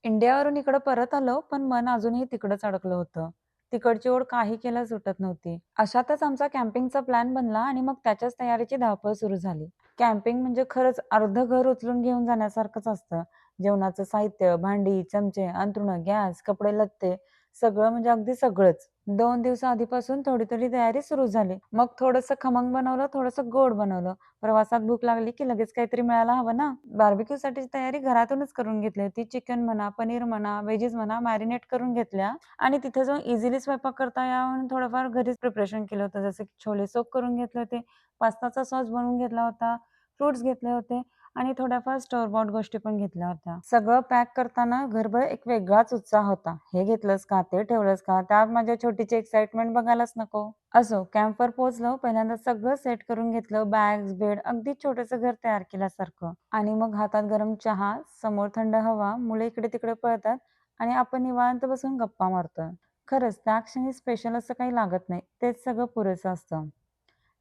इंडियावरून इकडं परत आलो, पण मन अजूनही तिकडंच अडकलं होतं. तिकडची ओढ काही केल्या सुटत नव्हती. अशातच आमचा कॅम्पिंगचा प्लॅन बनला आणि मग त्याच्याच तयारीची धावपळ सुरू झाली. कॅम्पिंग म्हणजे खरंच अर्धं घर उचलून घेऊन जाण्यासारखंच असतं. जेवणाचं साहित्य, भांडी, चमचे, अंथरुणं, गॅस, कपडे, लत्ते सगळं म्हणजे अगदी सगळंच. 2 दिवसा आधीपासून थोडी-थोडी तयारी सुरू झाली. मग थोडंसं खमंग बनवलं, थोडंसं गोड बनवलं. प्रवासात भूक लागली की लगेच काहीतरी मिळायला हवं ना. बार्बेक्यूसाठीची तयारी घरातूनच करून घेतली होती. चिकन म्हणा, पनीर म्हणा, व्हेजीज म्हणा मॅरिनेट करून घेतल्या आणि तिथे जाऊन इझिली स्वयंपाक करता यावा म्हणून थोडंफार घरीच प्रिपरेशन केलं होतं. जसं की छोले सोक करून घेतले होते, पास्ताचा सॉस बनवून घेतला होता, फ्रुट्स घेतले होते आणि थोड्याफार स्टोअर बॉट गोष्टी पण घेतल्या होत्या. सगळं पॅक करताना घरभर एक वेगळाच उत्साह होता. हे घेतलंस का? ते ठेवलंस का? त्यात माझ्या छोटीची एक्साइटमेंट बघायलाच नको. असो, कॅम्पवर पोहोचलो. पहिल्यांदा सगळं सेट करून घेतलं. बॅग्स, बेड, अगदी छोटंसं घर तयार केल्यासारखं. आणि मग हातात गरम चहा, समोर थंड हवा, मुलं इकडे-तिकडे पळतात आणि आपण निवांत बसून गप्पा मारतोय. खरंच त्या क्षणी स्पेशल असं काही लागत नाही. तेच सगळं पुरेसं असतं.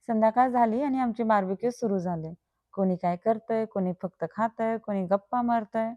संध्याकाळ झाली आणि आमचे बार्बेक्यू सुरू झाले. कोणी काय करतंय, कोणी फक्त खातंय, कोणी गप्पा मारतंय.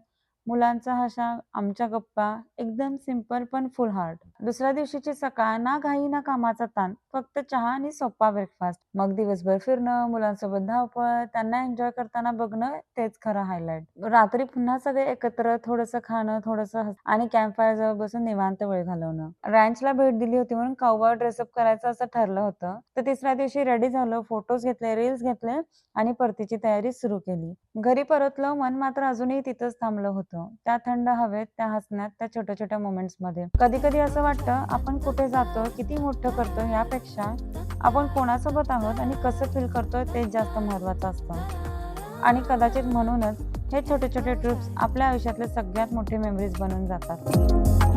मुलांचा हशा, आमच्या गप्पा, एकदम सिंपल पण फुल हार्ट. दुसऱ्या दिवशीची सकाळ, ना घाई ना कामाचा ताण, फक्त चहा आणि सोपा ब्रेकफास्ट. मग दिवसभर फिरणं, मुलांसोबत धावपळ, त्यांना एन्जॉय करताना बघणं, तेच खरं हायलाइट. रात्री पुन्हा सगळे एकत्र थोडंसं खाणं, थोडंसं आणि कॅम्प फायर जवळ बसून निवांत वेळ घालवणं. रँचला भेट दिली होती म्हणून काउबॉय ड्रेसअप करायचं असं ठरलं होतं. तर तिसऱ्या दिवशी रेडी झालो, फोटोज घेतले, रील्स घेतले आणि परतीची तयारी सुरू केली. घरी परतलो, मन मात्र अजूनही तिथंच थांबलं होतं. त्या थंड हवेत, त्या हसण्यात, त्या छोट्या-छोट्या मोमेंट्समध्ये. कधी-कधी असं वाटतं, आपण कुठे जातोय, किती मोठं करतोय यापेक्षा आपण कोणासोबत आहोत आणि कसं फील करतोय तेच जास्त महत्त्वाचं असतं. आणि कदाचित म्हणूनच हे छोटे-छोटे ट्रिप्स आपल्या आयुष्यातले सगळ्यात मोठे मेमरीज बनून जातात.